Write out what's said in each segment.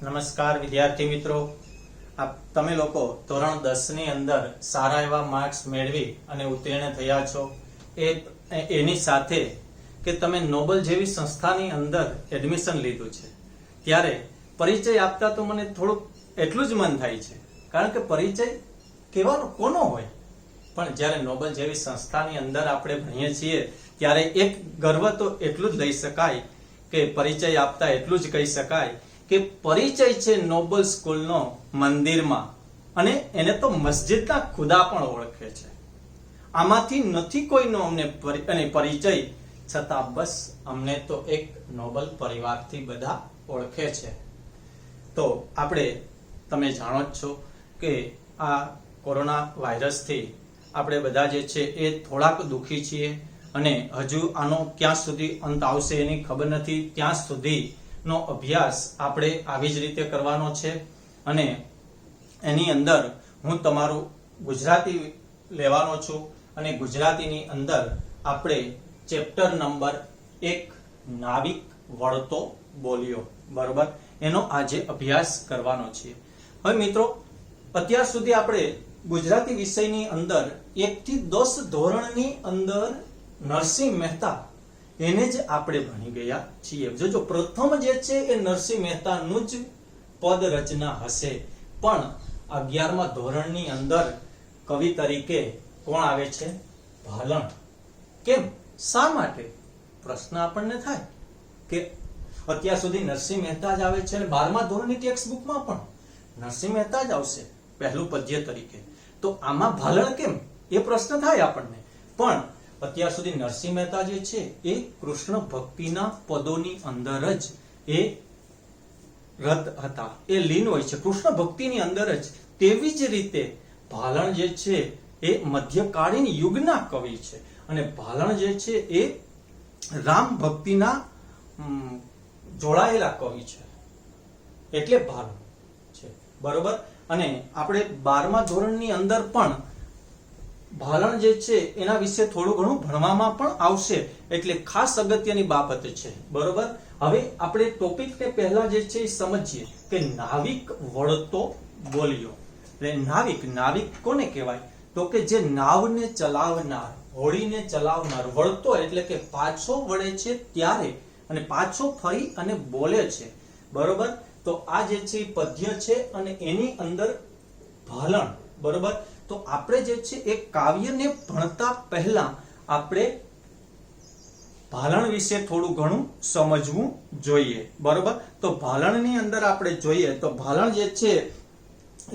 નમસ્કાર વિદ્યાર્થી મિત્રો, તમે લોકો ધોરણ 10 ની અંદર સારા એવા માર્ક્સ મેળવી અને ઉત્તીર્ણ થયા છો. એની સાથે કે તમે નોબલ જેવી સંસ્થાની અંદર એડમિશન લીધું છે, ત્યારે પરિચય આપતા તો મને થોડુંક એટલું જ મન થાય છે, કારણ કે પરિચય કહેવાનો કોનો હોય, પણ જ્યારે નોબલ જેવી સંસ્થાની અંદર આપણે ભણીએ છીએ ત્યારે એક ગર્વ તો એટલું જ લઈ શકાય કે પરિચય આપતા એટલું જ કહી શકાય કે પરિચય છે નોબલ સ્કૂલનો મંદિરમાં, અને એને તો મસ્જિદના ખુદા પણ ઓળખે છે. આમાંથી નથી કોઈનો અમને પરિચય, છતાં બસ અમને તો એક નોબલ પરિવારથી બધા ઓળખે છે. તો આપણે તમે જાણો જ છો કે આ કોરોના વાયરસથી આપણે બધા જે છે એ થોડાક દુઃખી છીએ, અને હજુ આનો ક્યાં સુધી અંત આવશે એની ખબર નથી. ત્યાં સુધી નો અભ્યાસ આપણે આવી જ રીતે કરવાનો છે, અને એની અંદર હું તમારું ગુજરાતી લેવાનો છું, અને ગુજરાતીની અંદર આપણે ચેપ્ટર નંબર 1 નાવિક વળતો બોલ્યો, બરોબર, એનો આજે અભ્યાસ કરવાનો છે. હવે મિત્રો, અત્યાર સુધી આપણે ગુજરાતી વિષયની અંદર 1 થી 10 ધોરણની અંદર નરસિંહ મહેતા એને જ આપણે ભણી ગયા છીએ. જો પ્રથમ જે છે એ નરસિંહ મહેતાનું જ પદ રચના હશે, પણ 11મા ધોરણની અંદર કવિ તરીકે કોણ આવે છે? ભાલણ. કેમ, શા માટે? પ્રશ્ન આપણને થાય કે અત્યાર સુધી નરસિંહ મહેતા જ આવે છે, અને 12મા ધોરણની ટેક્સ્ટ બુકમાં પણ નરસિંહ મહેતા જ આવશે પહેલું પદ્ય તરીકે, તો આમાં ભાલણ કેમ? એ પ્રશ્ન થાય આપણને. પણ અત્યાર સુધી નરસિંહ મહેતા જે છે એ કૃષ્ણ ભક્તિના પદોની અંદર જ એ રત હતા, એ લીન હોય છે કૃષ્ણ ભક્તિની અંદર જ. તેવી જ રીતે ભાલણ જે છે એ મધ્યકાલીન યુગના કવિ છે, અને ભાલણ જે છે એ રામ ભક્તિના જોડાયેલા કવિ છે, એટલે ભાલણ છે, બરોબર. અને આપણે 12મા ધોરણની અંદર પણ ભાલણ જે છે એના વિશે થોડું ઘણું ભણવામાં પણ આવશે, એટલે ખાસ અગત્યની બાબત છે, બરોબર. હવે આપણે ટોપિકને પહેલા જે છે એ સમજીએ કે નાવિક વળતો બોલ્યો. એટલે નાવિક કોને કહેવાય? તો કે જે નાવને ચલાવનાર, હોડીને ચલાવનાર. વળતો એટલે કે પાછો વળે છે ત્યારે, અને પાછો ફરી અને બોલે છે, બરોબર. તો આ જે છે એ પદ્ય છે, અને એની અંદર ભાલણ, બરોબર. તો આપણે જે છે એ કાવ્યને ભણતા પહેલા આપણે ભાલણ વિશે થોડું ઘણું સમજવું જોઈએ, બરોબર. તો ભાલણની અંદર આપણે જોઈએ તો ભાલણ જે છે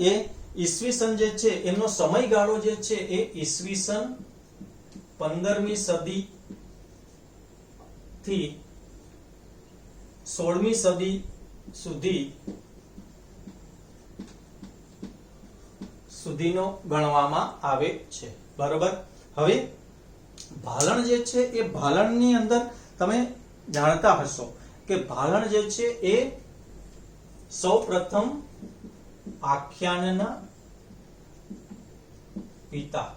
એ ઈસવીસન જે છે એનો સમયગાળો જે છે એ ઈસવીસન 15મી સદી થી 16મી સદી સુધીનો ગણવામાં આવે છે, બરોબર. હવે ભાલણ જે છે એ ભાલણની અંદર તમે જાણતા હશો કે ભાલણ જે છે એ સૌપ્રથમ આખ્યાનના પિતા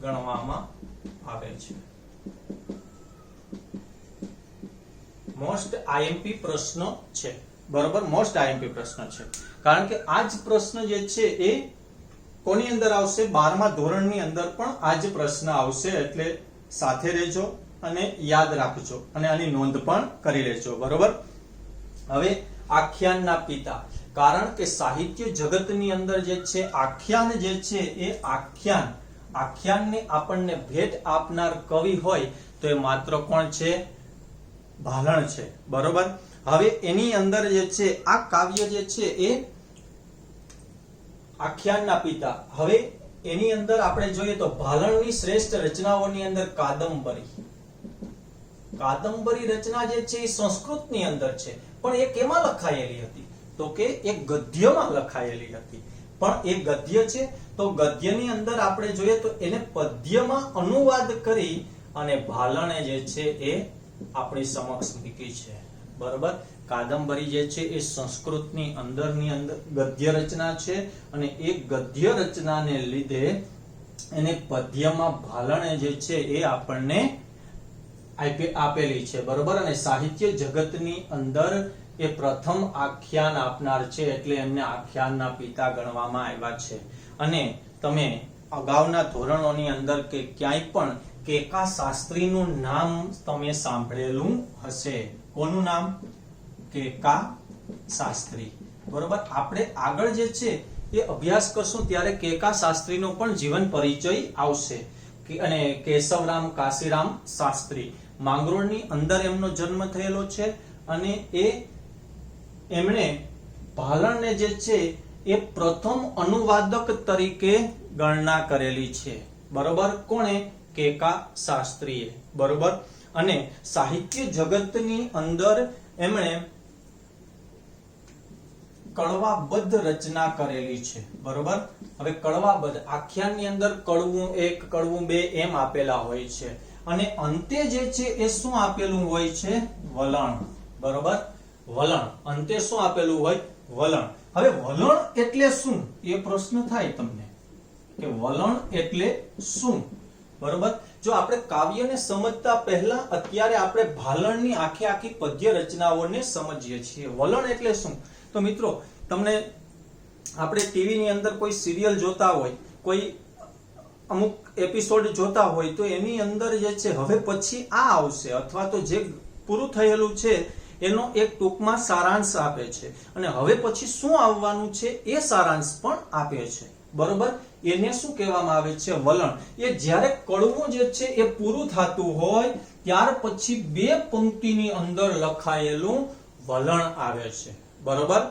ગણવામાં આવે છે. મોસ્ટ આઈએમપી પ્રશ્ન છે, બરોબર. મોસ્ટ આઈએમપી પ્રશ્ન છે, કારણ કે આ જ પ્રશ્ન જે છે એ કોની અંદર આવશે? 12મા ધોરણની અંદર પણ આ જ પ્રશ્ન આવશે, એટલે સાથે રહેજો અને યાદ રાખજો, અને આની નોંધ પણ કરી લેજો, બરોબર. હવે આખ્યાનના પિતા, કારણ કે સાહિત્ય જગતની અંદર જે છે આખ્યાન જે છે એ આખ્યાનને આપણને ભેટ આપનાર કવિ હોય તો એ માત્ર કોણ છે? ભાલણ છે, બરોબર. હવે એની અંદર જે છે આ કાવ્ય જે છે એ આખ્યાનના પિતા. હવે એની અંદર આપણે જોઈએ તો ભાલણની શ્રેષ્ઠ રચનાઓની અંદર કાદંબરી રચના જે છે એ સંસ્કૃતની અંદર છે, પણ એ કેમાં લખાયેલી હતી? તો કે એ ગદ્યમાં લખાયેલી હતી. પણ એ ગદ્ય છે, તો ગદ્યની અંદર આપણે જોઈએ તો એને પદ્યમાં અનુવાદ કરી અને ભાલણે જે છે એ આપણી સમક્ષ મૂકી છે, બરોબર. કાદંબરી જે છે એ સંસ્કૃતની અંદર ગદ્ય રચના છે, અને એ ગદ્ય રચનાને લીધે એને પદ્યમાં ભાલણે જે છે એ આપણને આપેલી છે, બરોબર. અને સાહિત્ય જગતની અંદર એ પ્રથમ આખ્યાન આપનાર છે, એટલે એમને આખ્યાનના પિતા ગણવામાં આવ્યા છે. અને તમે અગાઉના ધોરણોની અંદર કે ક્યાંય પણ કેકા શાસ્ત્રીનું નામ તમે સાંભળેલું હશે. કોનું નામ? કેકા શાસ્ત્રી. બરોબર. આપણે આગળ જે છે એ અભ્યાસ કરશું ત્યારે કેકા શાસ્ત્રીનો પણ જીવન પરિચય આવશે. અને કેશવરામ કાશીરામ શાસ્ત્રી, માંગરોળની અંદર એમનો જન્મ થયેલો છે. અને એમણે ભાલણને જે છે એ પ્રથમ અનુવાદક તરીકે ગણના કરેલી છે. બરોબર. કોણે? કેકા શાસ્ત્રીએ. બરોબર. અને સાહિત્ય જગતની અંદર એમણે કડવાબદ્ધ રચના કરેલી છે. બરોબર. હવે કડવાબદ્ધ આખ્યાનની અંદર કડવું 1, કડવું 2 એમ આપેલા હોય છે. અને અંતે જે છે એ શું આપેલું હોય છે? વલણ. બરોબર. વલણ. અંતે શું આપેલું હોય? વલણ. હવે વલણ એટલે શું? એ પ્રશ્ન થાય તમને કે વલણ એટલે શું? બરોબર. જો આપણે કાવ્યને સમજતા પહેલા અત્યારે આપણે ભાલણની આખી પદ્ય રચનાઓને સમજીએ છીએ. વલણ એટલે શું? તો મિત્રો, તમને આપણે ટીવી ની અંદર કોઈ સિરિયલ જોતા હોય, કોઈ અમુક એપિસોડ જોતા હોય, તો એની અંદર જે છે હવે પછી આ આવશે, અથવા તો જે પૂરું થયેલું છે એનો એક ટૂંકમાં સારાંશ આપે છે, અને હવે પછી શું આવવાનું છે એ સારાંશ પણ આપે છે. બરોબર. એને શું કહેવામાં આવે છે? વલણ. એ જ્યારે કડવું જે છે એ પૂરું થતું હોય ત્યાર પછી 2 પંક્તિની અંદર લખાયેલું વલણ આવે છે. બરોબર.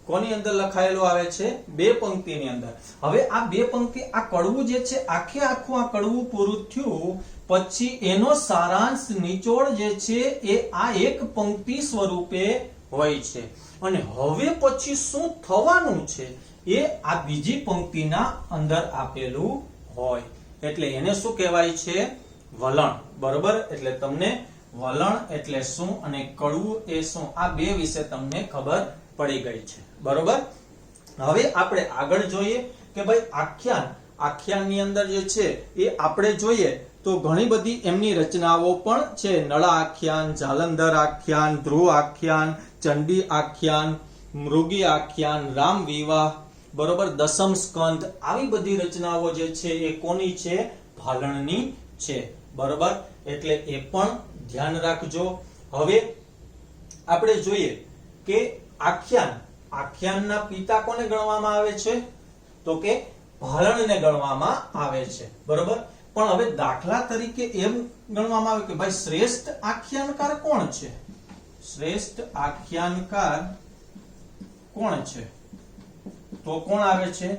કોની અંદર લખાયેલું આવે છે? 2 પંક્તિની અંદર. હવે આ 2 પંક્તિ, આ કડવું જે છે આખું આ કડવું પૂરું થયું પછી એનો સારાંશ નિચોડ જે છે એ આ 1 પંક્તિ સ્વરૂપે હોય છે. અને હવે પછી શું થવાનું છે એ આ બીજી પંક્તિના અંદર આપેલું હોય, એટલે એને શું કહેવાય છે? વલણ. બરોબર. એટલે તમને વલણ એટલે શું અને કડવું એ શું, આ 2 વિશે તમને ખબર પડી ગઈ છે. બરોબર. હવે આપણે આગળ જોઈએ કે ભાઈ આખ્યાનની અંદર જે છે એ આપણે જોઈએ તો ઘણી બધી એમની રચનાઓ પણ છે. નળા આખ્યાન, જાલંધર આખ્યાન, ધ્રુવ આખ્યાન, ચંડી આખ્યાન, મૃગી આખ્યાન, રામ વિવાહ, બરોબર, દસમ સ્કંદ, આવી બધી રચનાઓ જે છે એ કોની છે? ભાલણની છે. બરોબર. એટલે એ પણ ધ્યાન રાખજો. હવે આપણે જોઈએ કે આખ્યાનના પિતા કોને ગણવામાં આવે છે? તો કે ભાલણને ગણવામાં આવે છે. બરોબર. પણ હવે દાખલા તરીકે એમ ગણવામાં આવે કે ભાઈ શ્રેષ્ઠ આખ્યાનકાર કોણ છે? શ્રેષ્ઠ આખ્યાનકાર કોણ છે? તો કોણ આવે છે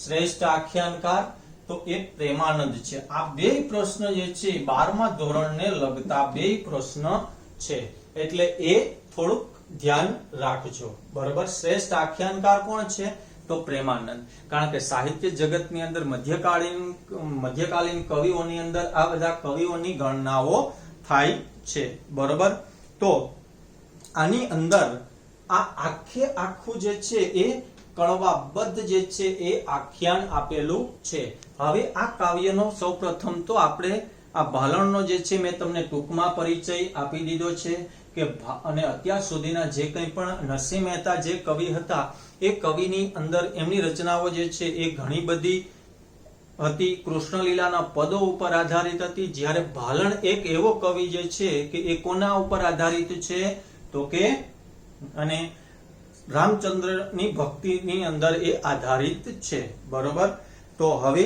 શ્રેષ્ઠ આખ્યાનકાર? તો એ પ્રેમાનંદ છે. આ 2 પ્રશ્ન જે છે 12મા ધોરણને લગતા 2 પ્રશ્ન છે, એટલે એ થોડુંક ધ્યાન રાખજો. બરોબર. શ્રેષ્ઠ આખ્યાનકાર કોણ છે? તો પ્રેમાનંદ. કારણ કે સાહિત્ય જગતની અંદર મધ્યકાલીન કવિઓની અંદર આ બધા કવિઓની ગણનાઓ થાય છે. બરોબર. તો આની અંદર આ આખું જે છે એ કડવાબદ્ધ જે છે એ આખ્યાન આપેલું છે. હવે આ કાવ્યનો સૌપ્રથમ તો આપણે આ ભાલણનો જે છે મેં તમને ટૂંકમાં પરિચય આપી દીધો છે કે અને અત્યાર સુધીના જે કંઈ પણ નરસિંહ મહેતા જે કવિ હતા એ કવિની અંદર એમની રચનાઓ જે છે એ ઘણી બધી હતી. કૃષ્ણલીલાના પદો ઉપર આધારિત હતી. જ્યારે ભાલણ એક એવો કવિ જે છે કે એ કોના ઉપર આધારિત છે? તો કે અને રામચંદ્રની ભક્તિની અંદર એ આધારિત છે. બરોબર. તો હવે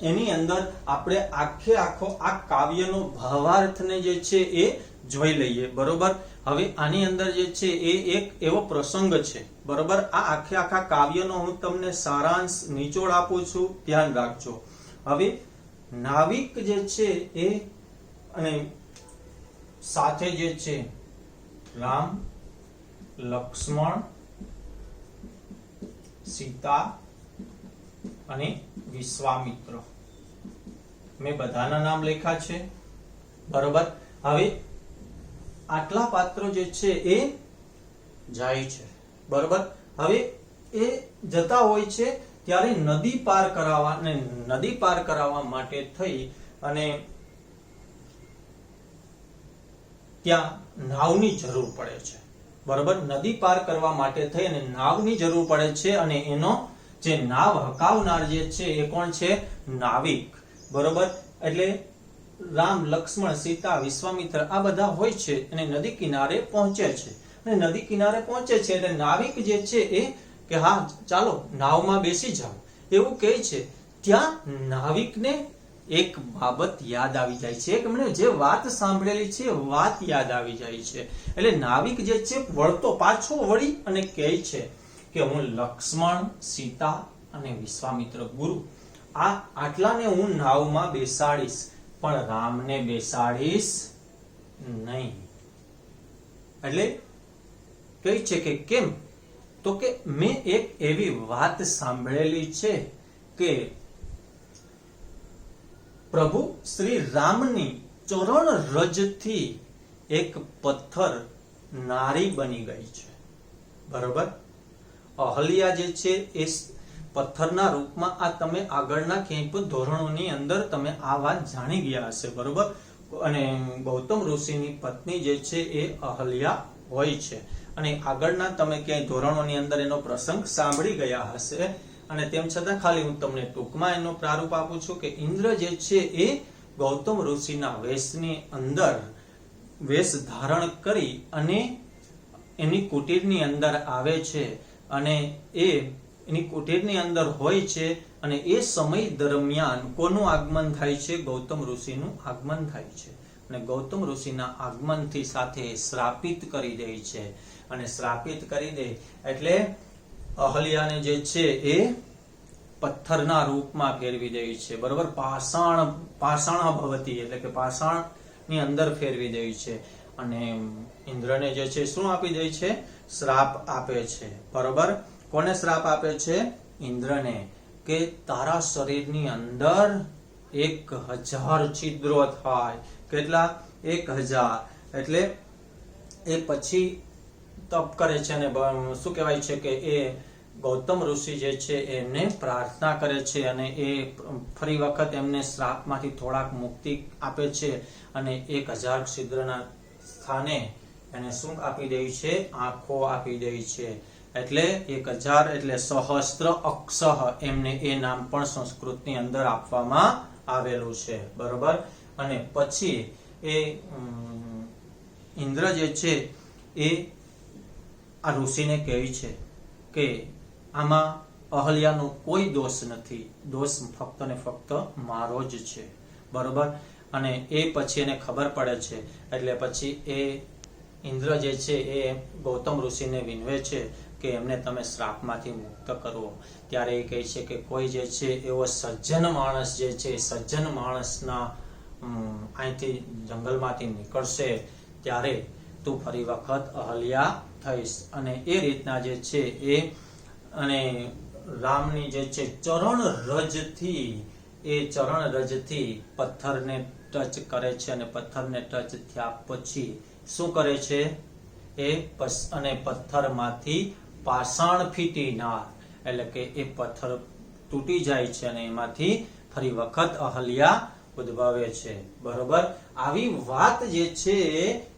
એની અંદર આપણે આખો આ કાવ્યનો ભાવાર્થને જે છે એ જોઈ લઈએ. બરોબર. હવે આની અંદર જે છે એ એક એવો પ્રસંગ છે. બરોબર. આ આખા કાવ્યનો હું તમને સારાંશ નિચોડ આપું છું, ધ્યાન રાખજો. હવે નાવિક જે છે એ અને સાથે જે છે રામ, લક્ષ્મણ, સીતા અને વિશ્વામિત્ર, મેં બધાના નામ લખ્યા છે. બરોબર. હવે આટલા પાત્રો જે છે એ જાય છે. બરોબર. હવે એ જતા હોય છે ત્યારે નદી પાર કરાવવા માટે થઈ અને ત્યાં નાવની જરૂર પડે છે. બરોબર, નદી પાર કરવા માટે થઈ અને નાવની જરૂર પડે છે, અને એનો જે નાવ હકાવનાર જે છે એ કોણ છે? નાવિક. બરોબર, એટલે રામ, લક્ષ્મણ, સીતા, વિશ્વામિત્ર આ બધા હોય છે અને નદી કિનારે પહોંચે છે. અને નદી કિનારે પહોંચે છે એટલે નાવિક જે છે એ કે હા ચાલો નાવમાં બેસી જાઓ એવું કહે છે. ત્યાં નાવિકને એક બાબત યાદ આવી જાય છે, કે મને જે વાત સાંભળેલી છે વાત યાદ આવી જાય છે. એટલે નાવિક જે છે વળતો પાછો વળી અને કહે છે કે હું લક્ષ્મણ, સીતા અને વિશ્વામિત્ર ગુરુ આટલાને હું નાવમાં બેસાડીશ, પણ રામને બેસાડીશ નહીં. એટલે કહે છે કે કેમ? તો કે મેં એક એવી વાત સાંભળેલી છે કે પ્રભુ શ્રી રામની ચરણ રજથી એક પથ્થર નારી બની ગઈ છે. બરોબર, અહલ્યા જે છે એ પથ્થરના રૂપમાં આ તમે આગળના ક્યાંય પણ ધોરણોની અંદર તમે આ વાત જાણી ગયા હશે. બરોબર, અને ગૌતમ ઋષિની પત્ની જે છે એ અહલ્યા હોય છે, અને આગળના તમે ક્યાંય ધોરણોની અંદર એનો પ્રસંગ સાંભળી ગયા હશે. અને તેમ છતાં ખાલી હું તમને ટૂંકમાં એનો પ્રારૂપ આપું છું કે ઇન્દ્ર જે છે એ ગૌતમ ઋષિના વેશની અંદર વેશ ધારણ કરી અને એની કુટીરની અંદર આવે છે, અને એની કુટીરની અંદર હોય છે, અને એ સમય દરમિયાન કોનું આગમન થાય છે? ગૌતમ ઋષિનું આગમન થાય છે. અને ગૌતમ ઋષિના આગમનથી સાથે શ્રાપિત કરી દે છે, અને શ્રાપિત કરી દે એટલે અહલ્યાને જે છે એ પથ્થરના રૂપમાં ફેરવી દે છે. બરોબર, પાષાણ ભવતી એટલે કે પાષાણની અંદર ફેરવી દે છે, અને ઇન્દ્રને જે છે શું આપી દે છે? શ્રાપ આપે છે. બરોબર, કોને શ્રાપ આપે છે? ઇન્દ્રને, કે તારા શરીરની અંદર 1000 છિદ્રો થાય. કેટલા? 1000. એટલે એ પછી તપ કરે છે, અને શું કહેવાય છે કે એ ગૌતમ ઋષિ જે છે એમને પ્રાર્થના કરે છે, અને એ ફરી વખત એમને શ્રાપમાંથી થોડાક મુક્તિ આપે છે, અને 1000 છિદ્રના સ્થાને એને શું આપી દે છે? આંખો આપી દે છે. એટલે 1000 એટલે સહસ્ત્ર અક્ષ, એમને એ નામ પણ સંસ્કૃતની અંદર આપવામાં આવેલું છે. બરોબર, અને પછી એ ઇન્દ્ર જે છે એ આ ઋષિને કહે છે કે આમાં અહલ્યાનો કોઈ દોષ નથી, દોષ ફક્ત ને ફક્ત મારો જ છે. બરોબર, અને એ પછી એને ખબર પડે છે, એટલે પછી એ ઇન્દ્ર જે છે એ ગૌતમ ઋષિને વિનવે છે કે એમને તમે શ્રાપમાંથી મુક્ત કરો. ત્યારે એ કહે છે કે કોઈ જે છે એવો સજ્જન માણસ જે છે, સજ્જન માણસના અહીંથી જંગલમાંથી નીકળશે ત્યારે તું ફરી વખત અહલ્યા થઈશ. અને એ રીતના જે છે એ અને રામની જે છે ચરણ રજથી પથ્થરને ટચ કરે છે, અને પથ્થરને ટચ થયા પછી શું કરે છે? અને પથ્થરમાંથી પાષાણ ફીટીનાર એટલે કે એ પથ્થર તૂટી જાય છે, અને એમાંથી ફરી વખત અહલ્યા ઉદ્ભવે છે. બરોબર, આવી વાત જે છે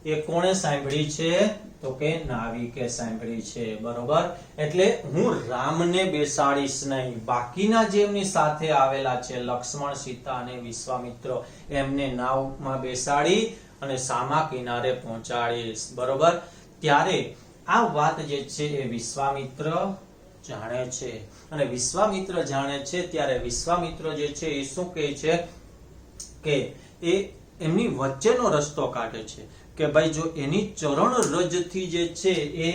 એ કોણે સાંભળી છે? તો કે નાવિકે સાંભળી છે. બરોબર, એટલે હું રામને બેસાડીશ નહીં, બાકીના જે એમની સાથે આવેલા છે લક્ષ્મણ, સીતા અને વિશ્વામિત્ર, એમને નાવમાં બેસાડી અને સામા કિનારે પહોંચાડીશ. બરોબર, ત્યારે આ વાત જે છે એ વિશ્વામિત્ર જાણે છે, અને વિશ્વામિત્ર જાણે છે ત્યારે વિશ્વામિત્ર જે છે એ શું કહે છે કે એ એમની વચ્ચેનો રસ્તો કાઢે છે, કે ભાઈ જો એની ચરણ રજથી જે છે એ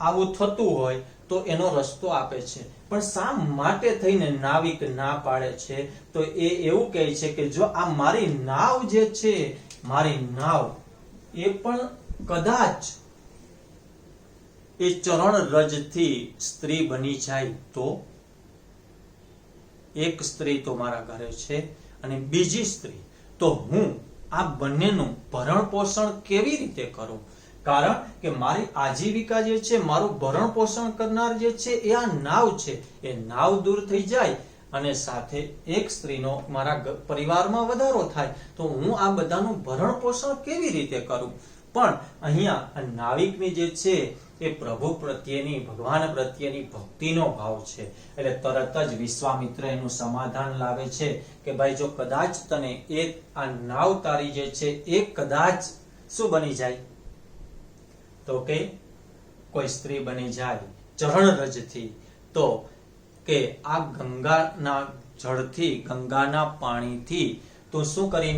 આવું થતું હોય તો એનો રસ્તો આપે છે. પણ શા માટે થઈને નાવિક ના પાડે છે? તો એ એવું કહે છે કે જો આ મારી નાવ જે છે, મારી નાવ એ પણ કદાચ એ ચરણ રજથી સ્ત્રી બની જાય તો? એક સ્ત્રી તો મારા ઘરે છે અને બીજી સ્ત્રી, તો હું આ બંનેનું ભરણ પોષણ કેવી રીતે કરું? કારણ કે મારી આજીવિકા જે છે, મારું ભરણ પોષણ કરનાર જે છે એ આ નાવ છે. એ નાવ દૂર થઈ જાય અને સાથે એક સ્ત્રીનો મારા પરિવારમાં વધારો થાય, તો હું આ બધાનું ભરણ પોષણ કેવી રીતે કરું? પણ અહીંયા નાવિકની જે છે એ પ્રભુ પ્રત્યેની, ભગવાન પ્રત્યેની ભક્તિનો ભાવ છે. એટલે તરત જ વિશ્વામિત્ર એનું સમાધાન લાવે છે કે ભાઈ જો કદાચ તને આ નાવ તારી જે છે એ કદાચ શું બની જાય, તો કે કોઈ સ્ત્રી બની જાય ચરણરજથી, તો કે આ ગંગાના જળથી, ગંગાના પાણીથી તું શું કરી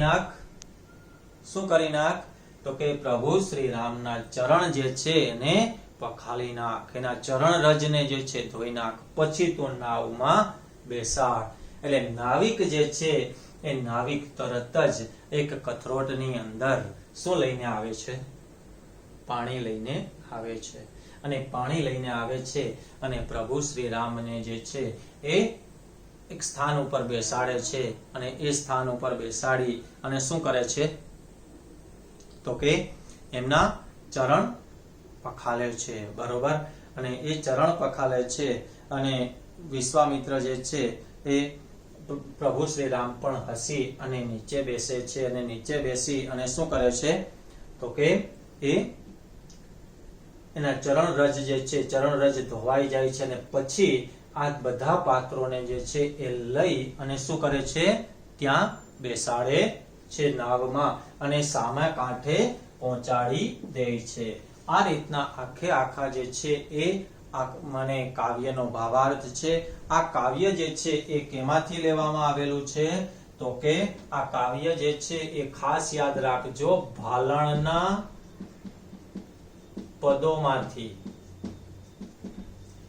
નાખ, તો કે પ્રભુ શ્રી રામના ચરણ જે છે એને પખાલી નાખ, એના ચરણ રજને જે છે ધોઈ નાખ, પછી તું નાવમાં બેસાડ. એટલે નાવિક જે છે એ નાવિક તરત જ એક કથરોટની અંદર શું લઈને આવે છે, પાણી લઈને આવે છે. અને પાણી લઈને આવે છે અને પ્રભુ શ્રી રામને જે છે એ એક સ્થાન ઉપર બેસાડે છે. અને એ સ્થાન ઉપર બેસાડી અને શું કરે છે, તો કે એમના ચરણ પખાલે છે. બરોબર. અને એ ચરણ પખાલે છે અને વિશ્વામિત્ર જે છે એ પ્રભુ શ્રી રામ પણ હસી અને નીચે બેસે છે. અને નીચે બેસી અને શું કરે છે, તો કે એના ચરણ રજ જે છે, ચરણ રજ ધોવાઈ જાય છે. અને પછી આ બધા પાત્રોને જે છે એ લઈ અને શું કરે છે, ત્યાં બેસાડે છે નાવમાં અને સામે કાંઠે પહોંચાડી દે છે. આ રીતના આખા જે છે એ મને કાવ્યનો ભાવાર્થ છે. આ કાવ્ય જે છે એ કેમાંથી લેવામાં આવેલું છે, તો કે આ કાવ્ય જે છે એ ખાસ યાદ રાખજો, ભાલણના પદોમાંથી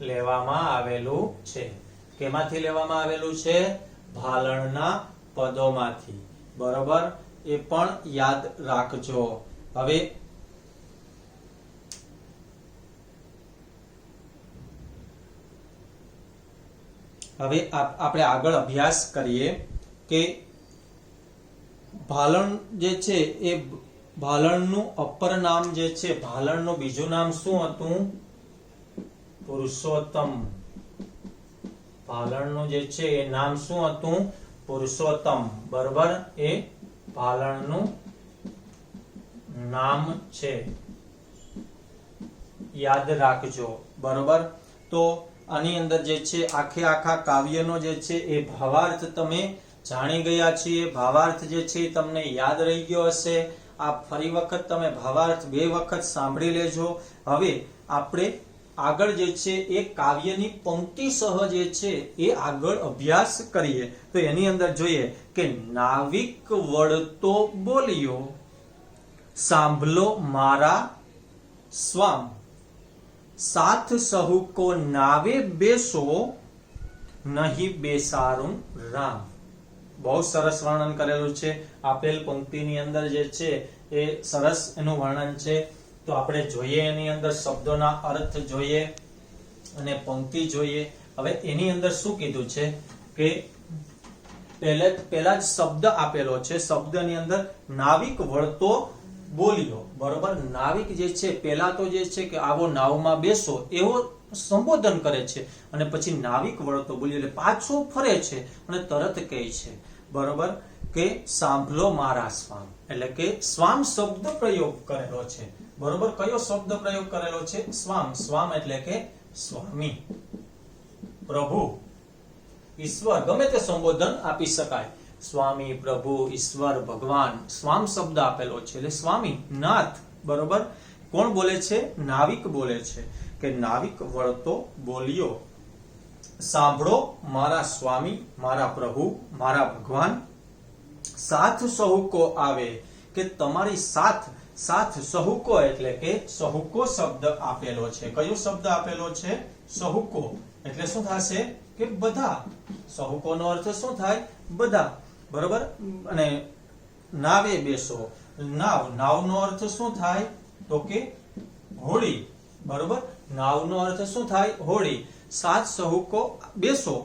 લેવામાં આવેલું છે. કેમાંથી લેવામાં આવેલું છે, ભાલણના પદોમાંથી. બરોબર, એ પણ યાદ રાખજો. હવે આપણે આગળ અભ્યાસ કરીએ કે ભાલણ જે છે એ ભાલણનું અપર નામ જે છે, ભાલણનું બીજું નામ શું હતું, પુરુષોત્તમ. ભાલણનું જે છે એ નામ શું હતું, પુરુષોત્તમ. બરોબર, એ ભાલણનું નામ છે, યાદ રાખજો. બરોબર. તો આની અંદર જે છે આખા કાવ્યનો જે છે એ ભાવાર્થ તમે જાણી ગયા છીએ. ભાવાર્થ જે છે તમને યાદ રહી ગયો હશે. આ ફરી વખત તમે ભાવાર્થ 2 વખત સાંભળી લેજો. હવે આપણે આગળ જે છે એ કાવ્યની પંક્તિ સહ જે છે એ આગળ અભ્યાસ કરીએ. તો એની અંદર જોઈએ કે નાવિક વળતો બોલ્યો, સાંભળો મારા સ્વામ, સાથ સહુકો નાવે બેસો, નહીં બેસારું રામ. બહુ સરસ વર્ણન કરેલું છે. આપેલ પંક્તિની અંદર જે છે એ સરસ એનું વર્ણન છે. તો આપણે જોઈએ એની અંદર શબ્દોના અર્થ જોઈએ અને પંક્તિ જોઈએ. હવે એની અંદર શું કીધું છે કે પહેલા જ શબ્દ આપેલો છે. શબ્દની અંદર નાવિક વળતો બોલ્યો. બરોબર, નાવિક જે છે પહેલા તો જે છે કે આવો નાવમાં બેસો એવો સંબોધન કરે છે અને પછી નાવિક વળતો બોલ્યો એટલે પાછો ફરે છે અને તરત કહે છે, બરોબર, કે સાંભળો મારા સ્વામ. એટલે કે સ્વામ શબ્દ પ્રયોગ કરેલો છે. બરોબર, કયો શબ્દ પ્રયોગ કરેલો છે, સ્વામ. સ્વામ એટલે કે સ્વામી, પ્રભુ, ઈશ્વર, ગમે તે સંબોધન આપી શકાય. સ્વામી, પ્રભુ, ઈશ્વર, ભગવાન, સ્વામ શબ્દ આપેલો છે એટલે સ્વામી, નાથ. બરોબર, કોણ બોલે છે, નાવિક બોલે છે કે નાવિક વળતો બોલ્યો, સાંભળો મારા સ્વામી, મારા પ્રભુ, મારા ભગવાન, સાથ સહુકો આવે, કે તમારી સાથ. સાથ સહુકો એટલે કે સહુકો શબ્દ આપેલો છે. કયો શબ્દ આપેલો છે, સહુકો. એટલે શું થશે કે બધા. સહુકો નો અર્થ શું થાય, બધા. બરોબર. અને નાવે બેસો, નાવ. નાવ નો અર્થ શું થાય, તો કે હોળી. બરોબર, નાવ નો અર્થ શું થાય, હોળી. સાથ સહુકો બેસો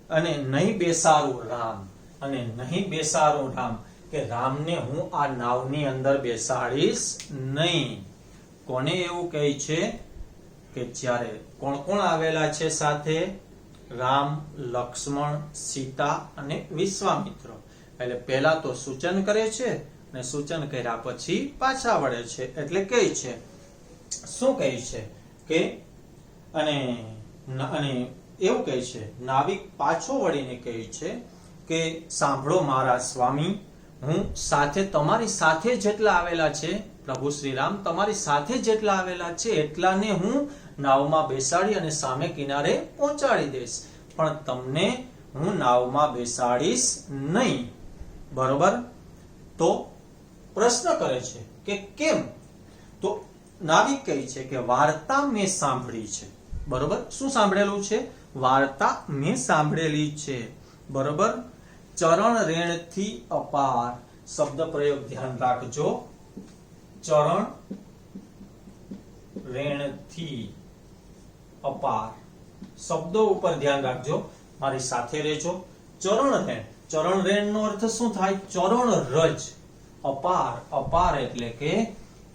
અને નહીં બેસારું રામ. અને નહીં બેસારું રામ, કે રામને હું આ નાવની અંદર બેસાડીશ નહીં. કોને એવું કહે છે કે જ્યારે કોણ કોણ આવેલા છે સાથે, રામ, લક્ષ્મણ, સીતા અને વિશ્વામિત્ર. એટલે પહેલા તો સૂચન કરે છે અને સૂચન કર્યા પછી પાછા વળે છે. એટલે કહે છે, શું કહે છે કે અને એવું કહે છે, નાવિક પાછો વળીને કહે છે કે સાંભળો મારા સ્વામી, હું સાથે તમારી સાથે જેટલા આવેલા છે, પ્રભુ શ્રી રામ તમારી સાથે જેટલા આવેલા છે એટલાને હું નાવમાં બેસાડી અને સામે કિનારે પહોંચાડી દઈશ, પણ તમને હું નાવમાં બેસાડીશ નહીં. બરોબર? તો પ્રશ્ન કરે છે કે કેમ? તો નાવિક કહે છે કે વાર્તા મેં સાંભળી છે. બરોબર? શું સાંભળેલું છે? વાર્તા મેં સાંભળેલી છે. બરોબર? ચરણ રેણથી અપાર શબ્દ પ્રયોગ ધ્યાન રાખજો. ચરણ રેણથી અપાર શબ્દો ઉપર ધ્યાન રાખજો, મારી સાથે રહેજો. ચરણ રેણ, ચરણ રેણ નો અર્થ શું થાય? ચરણ રજ. અપાર, અપાર એટલે કે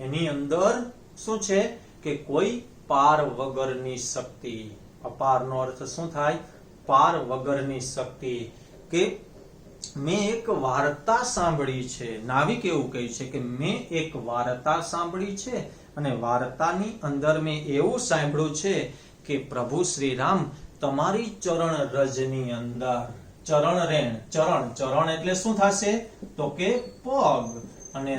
એની અંદર શું છે કે કોઈ પાર વગરની શક્તિ. અપાર નો અર્થ શું થાય? પાર વગરની શક્તિ. કે મેં એક વાર્તા સાંભળી છે. નાવિક એવું કહે છે કે મેં એક વાર્તા સાંભળી છે અને વાર્તાની અંદર મેં એવું સાંભળ્યું છે કે પ્રભુ શ્રી રામ તમારી ચરણ રજની અંદર, ચરણ રેણ, ચરણ, ચરણ એટલે શું થશે? તો કે પગ, અને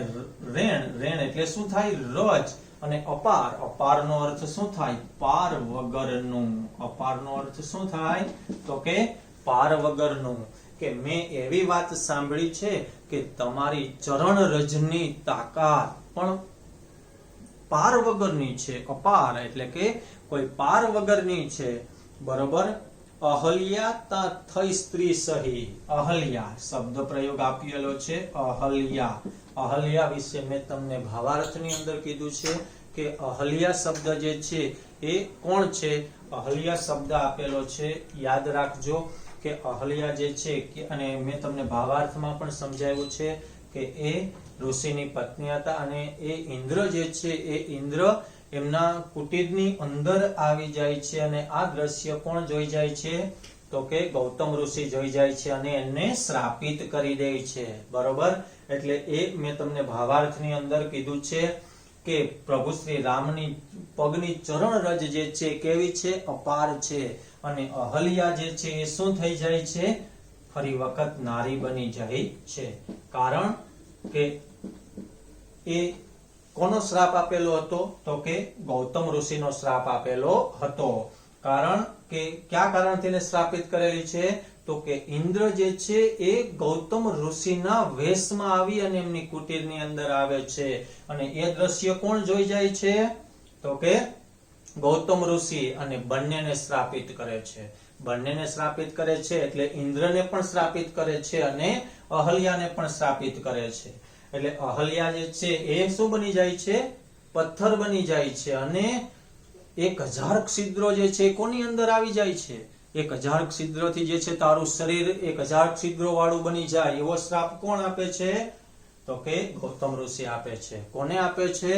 રેણ, રેણ એટલે શું થાય? રજ. અને અપાર, અપાર નો અર્થ શું થાય? પાર વગરનું. અપાર નો અર્થ શું થાય? તો કે પાર વગરનું. કે મેં એવી વાત સાંભળી છે કે તમારી ચરણ રજની તાકાત પણ પાર વગરની છે. અપાર એટલે કે કોઈ પાર વગરની છે. બરોબર? અહલ્યા તા થઈ સ્ત્રી સહી. અહલ્યા શબ્દ પ્રયોગ આપેલો છે. અહલ્યા, અહલ્યા વિશે મેં તમને ભાવાર્થની અંદર કીધું છે કે અહલ્યા શબ્દ જે છે એ કોણ છે? અહલ્યા શબ્દ આપેલો છે, યાદ રાખજો કે અહલ્યા જે છે, અને મેં તમને ભાવાર્થમાં પણ સમજાવ્યું છે કે એ ઋષિની પત્ની હતા અને એ ઇન્દ્ર જે છે એ ઇન્દ્ર એમના કુટીરની અંદર આવી જાય છે અને આ દ્રશ્ય કોણ જોઈ જાય છે? તો કે ગૌતમ ઋષિ જોઈ જાય છે અને એને શ્રાપિત કરી દે છે. બરોબર? એટલે એ મેં તમને ભાવાર્થની અંદર કીધું છે કે પ્રભુ શ્રી રામની પગની ચરણ રજ જે છે કેવી છે? અપાર છે. અને અહલ્યા જે છે એ શું થઈ જાય છે? ફરી વખત નારી બની જાય છે. કારણ કે એ કોનો શ્રાપ આપેલો હતો? તો કે ગૌતમ ઋષિનો શ્રાપ આપેલો હતો. કારણ કે કયા કારણથી તેને શ્રાપિત કરેલી છે? તો કે ઇન્દ્ર જે છે એ ગૌતમ ઋષિના વેશમાં આવી અને એમની કુટીરની અંદર આવે છે અને એ દ્રશ્ય કોણ જોઈ જાય છે? તો કે ગૌતમ ઋષિ, અને બંનેને શ્રાપિત કરે છે. બંનેને શ્રાપિત કરે છે એટલે ઇન્દ્રને પણ શ્રાપિત કરે છે અને અહલ્યાને પણ શ્રાપિત કરે છે. એટલે અહલ્યા જે છે એ શું બની જાય છે? પથ્થર બની જાય છે અને 1000 છિદ્રો જે છે કોની અંદર આવી જાય છે? 1000 છિદ્રથી જે છે તારું શરીર 1000 છિદ્રો વાળું બની જાય એવો શ્રાપ કોણ આપે છે? તો કે ગૌતમ ઋષિ આપે છે. કોને આપે છે?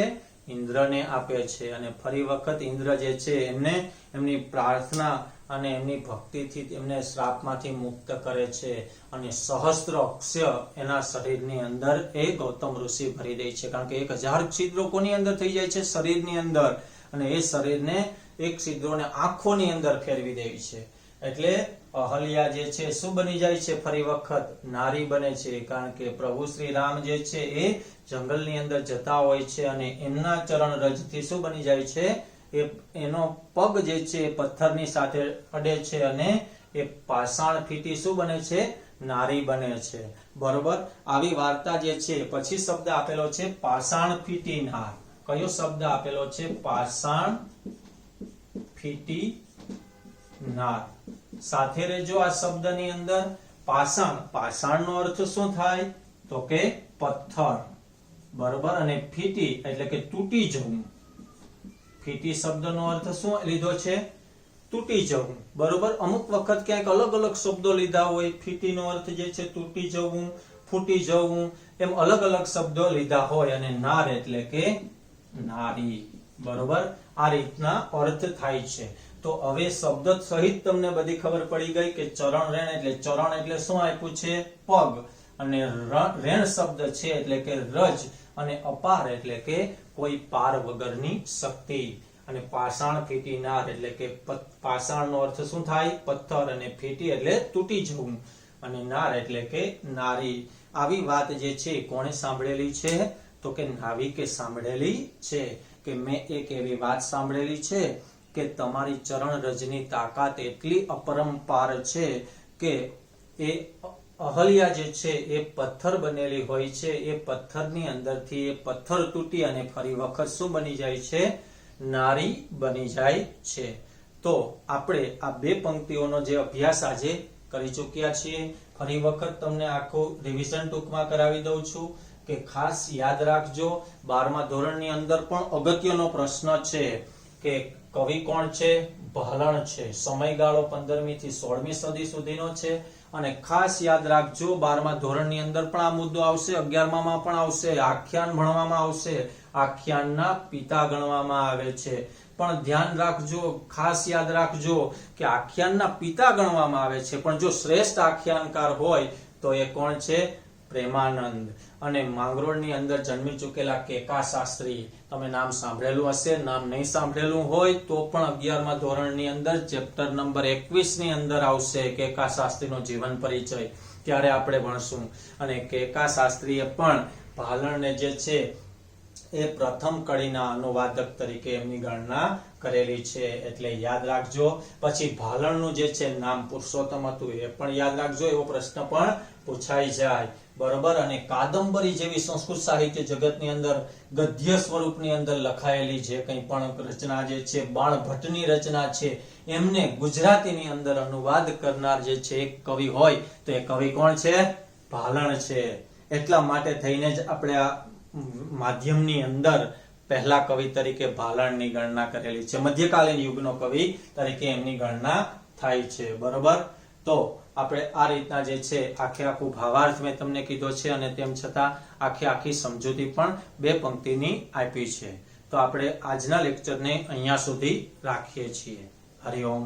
ઇન્દ્રને આપે છે. અને ફરી વખત ઇન્દ્ર જે છે એમને એમની પ્રાર્થના અને એમની ભક્તિથી એમને શ્રાપમાંથી મુક્ત કરે છે અને સહસ્ત્ર અક્ષય એના શરીરની અંદર એ ગૌતમ ઋષિ ભરી દે છે. કારણ કે 1000 છિદ્રો કોની અંદર થઈ જાય છે? શરીરની અંદર. અને એ શરીરને એક છિદ્રોને આંખોની અંદર ફેરવી દે છે. એટલે અહલ્યા જે છે શું બની જાય છે? ફરી વખત નારી બને છે. કારણ કે પ્રભુ શ્રી રામ જે છે એ જંગલની અંદર જતા હોય છે અને એમના ચરણ રજથી શું બની જાય છે? એનો પગ જે છે પથ્થરની સાથે અડે છે અને એ પાષાણ ફીટી શું બને છે? નારી બને છે. બરોબર? આવી વાર્તા જે છે. પછી શબ્દ આપેલો છે પાષાણ ફીટી નાર. કયો શબ્દ આપેલો છે? પાષાણ ફીટી નાર. સાથે રહેજો આ શબ્દની અંદર. પાષાણ, પાષાણ નો અર્થ શું થાય? તો કે પથ્થર. બરોબર? અને ફીટી એટલે કે તૂટી જવું. ફીટી શબ્દનો અર્થ શું લીધો છે? તૂટી જવું. બરોબર? અમુક વખત ક્યાંક અલગ અલગ શબ્દો લીધા હોય. ફીટીનો અર્થ જે છે તૂટી જવું, ફૂટી જવું, એમ અલગ અલગ શબ્દો લીધા હોય. અને નાર એટલે કે નારી. બરોબર? આ રીતના અર્થ થાય છે. તો હવે શબ્દ સહિત તમને બધી ખબર પડી ગઈ કે ચરણ રેણ એટલે ચરણ એટલે શું આપ્યું છે? પગ. અને રેણ શબ્દ છે એટલે કે રજ, અને અપાર એટલે કે કોઈ પાર વગરની શક્તિ, અને પાષાણ ફીટી નાર એટલે કે પાષાણનો અર્થ શું થાય? પથ્થર, અને ફીટી એટલે તૂટી જવું, અને નાર એટલે કે નારી. આવી વાત જે છે કોણે સાંભળેલી છે? તો કે નાવિકે સાંભળેલી છે કે મેં એક એવી વાત સાંભળેલી છે કે તમારી ચરણ રજની તાકાત એટલી અપરંપાર છે કે એ અહલ્યા જે છે એ પથ્થર બનેલી હોય છે, એ પથ્થરની અંદરથી એ પથ્થર તૂટી અને ફરી વખત શું બની જાય છે? નારી બની જાય છે. તો આપણે આ બે પંક્તિઓનો જે અભ્યાસ આજે કરી ચૂક્યા છીએ. ફરી વખત તમને આખું રિવિઝન ટૂંકમાં કરાવી દઉં છું કે ખાસ યાદ રાખજો, 12મા ધોરણની અંદર પણ અગત્યનો પ્રશ્ન છે કે કવિ કોણ છે? ભાલણ છે. સમયગાળો 15મી થી 16મી સદી સુધીનો છે. અને ખાસ યાદ રાખજો, 12મા ધોરણની અંદર પણ આ મુદ્દો આવશે, 11મામાં પણ આવશે. આખ્યાન ભણવામાં આવશે, આખ્યાનના પિતા ગણવામાં આવે છે. પણ ધ્યાન રાખજો, ખાસ યાદ રાખજો કે આખ્યાનના પિતા ગણવામાં આવે છે, પણ જો શ્રેષ્ઠ આખ્યાનકાર હોય તો એ કોણ છે? પ્રેમાનંદ. અને માંગરોળની અંદર જન્મી ચૂકેલા કેકા શાસ્ત્રી, તમે નામ સાંભળેલું હશે, નામ નહીં સાંભળેલું હોય તો પણ 11મા ધોરણની અંદર ચેપ્ટર નંબર 21 ની અંદર આવશે કેકા શાસ્ત્રીનો જીવન પરિચય, ત્યારે આપણે ભણશું. અને કેકા શાસ્ત્રીએ પણ ભાલણને જે છે એ પ્રથમ કડીના અનુવાદક તરીકે એમની ગણના કરેલી છે, એટલે યાદ રાખજો. પછી ભાલણનું જે છે નામ પુરુષોત્તમ હતું, એ પણ યાદ રાખજો, એવો પ્રશ્ન પણ પૂછાઈ જાય. બરોબર. અને કાદંબરી જેવી સંસ્કૃત સાહિત્ય જગતની અંદર ગદ્ય સ્વરૂપની અંદર લખાયેલી જે કંઈ પણ રચના જે છે, બાણભટ્ટની રચના છે, એમને ગુજરાતીની અંદર અનુવાદ કરનાર જે છે એક કવિ હોય તો એ કવિ કોણ છે? ભાલણ છે. એટલા માટે થઈને જ આપણે આ માધ્યમની અંદર પહેલા કવિ તરીકે ભાલણની ગણના કરેલી છે. મધ્યકાલીન યુગનો કવિ તરીકે એમની ગણના થાય છે. બરોબર. તો આપણે આ રીતના જે છે આખે આખું ભાવાર્થ મેં તમને કીધો છે, અને તેમ છતાં આખી સમજૂતી પણ બે પંક્તિની આપી છે. તો આપણે આજના લેક્ચરને અહીંયા સુધી રાખીએ છીએ. હરિઓમ.